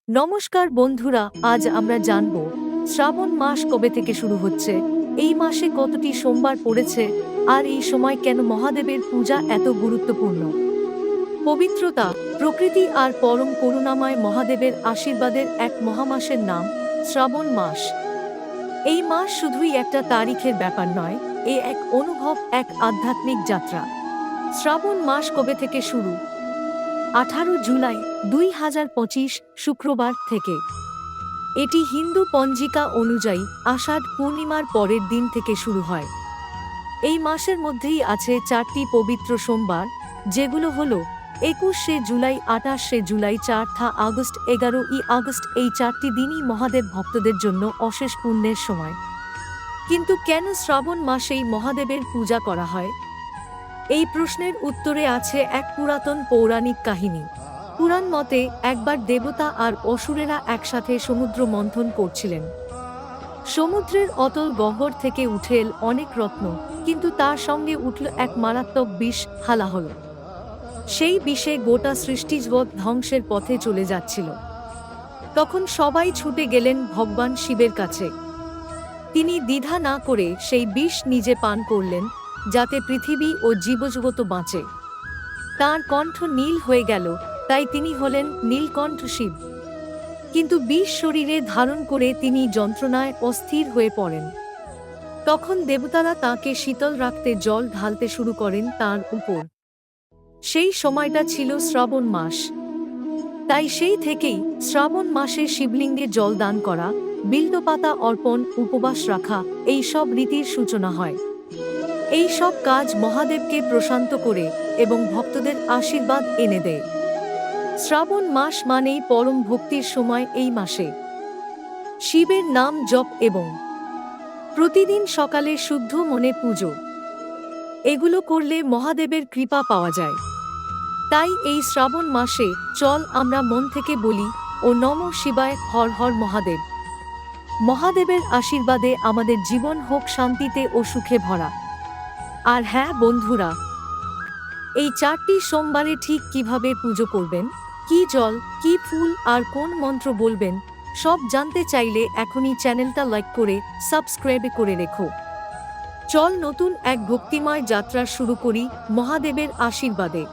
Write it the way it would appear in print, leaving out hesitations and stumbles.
নমস্কার বন্ধুরা, আজ আমরা জানব শ্রাবণ মাস কবে থেকে শুরু হচ্ছে, এই মাসে কতটি সোমবার পড়েছে, আর এই সময় কেন মহাদেবের পূজা এত গুরুত্বপূর্ণ। পবিত্রতা, প্রকৃতি আর পরম করুণাময় মহাদেবের আশীর্বাদের এক মহামাসের নাম শ্রাবণ মাস। এই মাস শুধুই একটা তারিখের ব্যাপার নয়, এ এক অনুভব, এক আধ্যাত্মিক যাত্রা। শ্রাবণ মাস কবে থেকে শুরু? 18 জুলাই 2025 শুক্রবার থেকে। এটি হিন্দু পঞ্জিকা অনুযায়ী আষাঢ় পূর্ণিমার পরের দিন থেকে শুরু হয়। এই মাসের মধ্যেই আছে 4টি পবিত্র সোমবার, যেগুলো হলো 21শে জুলাই, 28শে জুলাই, 4 আগস্ট, 11ই আগস্ট। এই 4টি দিনই মহাদেব ভক্তদের জন্য অশেষ পুণ্যের সময়। কিন্তু কেন শ্রাবণ মাসেই মহাদেবের পূজা করা হয়? এই প্রশ্নের উত্তরে আছে এক পুরাতন পৌরাণিক কাহিনী। পুরাণ মতে একবার দেবতা আর অসুরেরা একসাথে সমুদ্র মন্থন করছিলেন। সমুদ্রের অতল গহ্বর থেকে উঠে এল অনেক রত্ন, কিন্তু তার সঙ্গে উঠল এক মারাত্মক বিষ, হালাহল। সেই বিষে গোটা সৃষ্টিজগৎ ধ্বংসের পথে চলে যাচ্ছিল। তখন সবাই ছুটে গেলেন ভগবান শিবের কাছে। তিনি দ্বিধা না করে সেই বিষ নিজে পান করলেন, যাতে পৃথিবী ও জীবজগৎ বাঁচে। তাঁর কণ্ঠ নীল হয়ে গেল, তাই তিনি হলেন নীলকণ্ঠ শিব। কিন্তু বিষ শরীরে ধারণ করে তিনি যন্ত্রণায় অস্থির হয়ে পড়েন। তখন দেবতারা তাঁকে শীতল রাখতে জল ঢালতে শুরু করেন তাঁর উপর। সেই সময়টা ছিল শ্রাবণ মাস। তাই সেই থেকেই শ্রাবণ মাসে শিবলিঙ্গে জল দান করা, বিল্বপাতা অর্পণ, উপবাস রাখা, এই সব রীতির সূচনা হয়। এই সব কাজ মহাদেবকে প্রশান্ত করে এবং ভক্তদের আশীর্বাদ এনে দেয়। শ্রাবণ মাস মানেই পরম ভক্তির সময়। এই মাসে শিবের নাম জপ এবং প্রতিদিন সকালে শুদ্ধ মনে পুজো, এগুলো করলে মহাদেবের কৃপা পাওয়া যায়। তাই এই শ্রাবণ মাসে চল আমরা মন থেকে বলি, ও নমঃ শিবায়, হর হর মহাদেব। মহাদেবের আশীর্বাদে আমাদের জীবন হোক শান্তিতে ও সুখে ভরা। আর হ্যাঁ বন্ধুরা, এই 4টি সোমবারে ঠিক কিভাবে পুজো করবেন, কি জল, কি ফুল আর কোন মন্ত্র বলবেন, সব জানতে চাইলে এখনই চ্যানেলটা লাইক করে সাবস্ক্রাইব করে রেখো। চল নতুন এক ভক্তিময় যাত্রা শুরু করি মহাদেবের আশীর্বাদে।